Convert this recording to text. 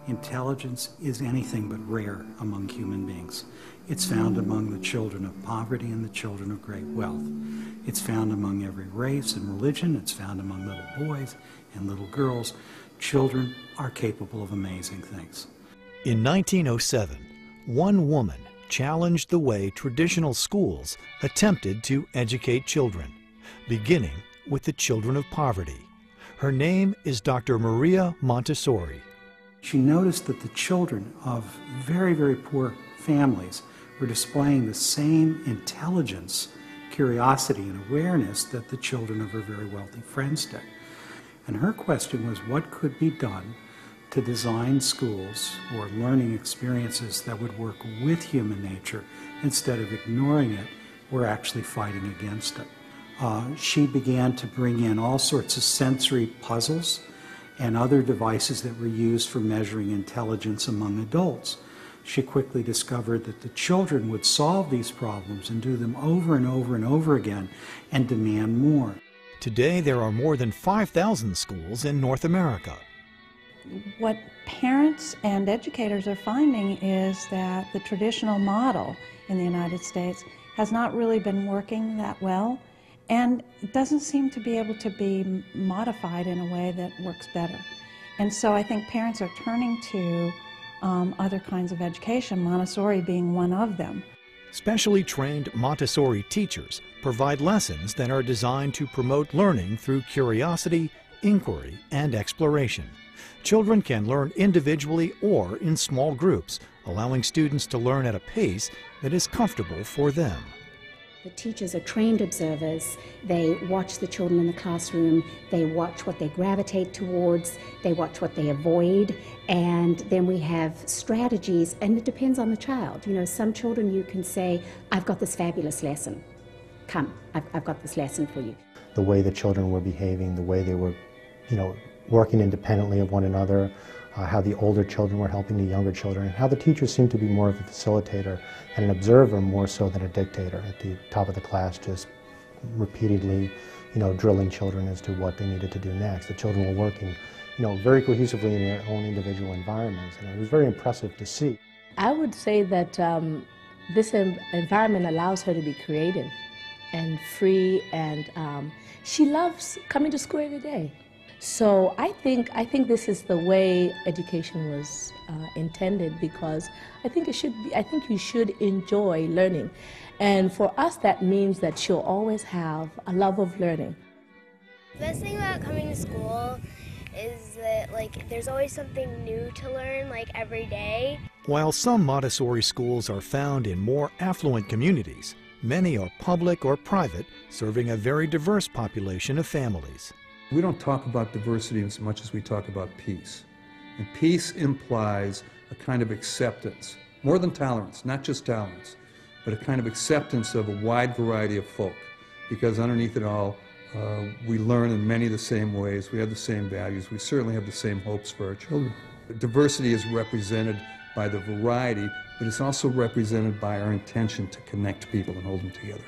intelligence is anything but rare among human beings. It's found among the children of poverty and the children of great wealth. It's found among every race and religion. It's found among little boys and little girls. Children are capable of amazing things. In 1907, one woman challenged the way traditional schools attempted to educate children, beginning with the children of poverty. Her name is Dr. Maria Montessori. She noticed that the children of very, very poor families were displaying the same intelligence, curiosity, and awareness that the children of her very wealthy friends did. And her question was, what could be done to design schools or learning experiences that would work with human nature instead of ignoring it or actually fighting against it? She began to bring in all sorts of sensory puzzles and other devices that were used for measuring intelligence among adults. She quickly discovered that the children would solve these problems and do them over and over and over again and demand more. Today, there are more than 5,000 schools in North America. What parents and educators are finding is that the traditional model in the United States has not really been working that well, and it doesn't seem to be able to be modified in a way that works better. And so I think parents are turning to other kinds of education, Montessori being one of them. Specially trained Montessori teachers provide lessons that are designed to promote learning through curiosity, inquiry, and exploration. Children can learn individually or in small groups, allowing students to learn at a pace that is comfortable for them. The teachers are trained observers. They watch the children in the classroom, they watch what they gravitate towards, they watch what they avoid, and then we have strategies, and it depends on the child. You know, some children you can say, I've got this fabulous lesson. Come, I've got this lesson for you. The way the children were behaving, the way they were, working independently of one another, how the older children were helping the younger children, and how the teachers seemed to be more of a facilitator and an observer more so than a dictator at the top of the class, just repeatedly, drilling children as to what they needed to do next. The children were working, very cohesively in their own individual environments, and it was very impressive to see. I would say that this environment allows her to be creative and free, and she loves coming to school every day. So I think this is the way education was intended, because I think you should enjoy learning, and for us that means that she'll always have a love of learning. The best thing about coming to school is that there's always something new to learn every day. While some Montessori schools are found in more affluent communities, many are public or private, serving a very diverse population of families. We don't talk about diversity as much as we talk about peace. And peace implies a kind of acceptance, more than tolerance, not just tolerance, but a kind of acceptance of a wide variety of folk. Because underneath it all, we learn in many of the same ways, we have the same values, we certainly have the same hopes for our children. Diversity is represented by the variety, but it's also represented by our intention to connect people and hold them together.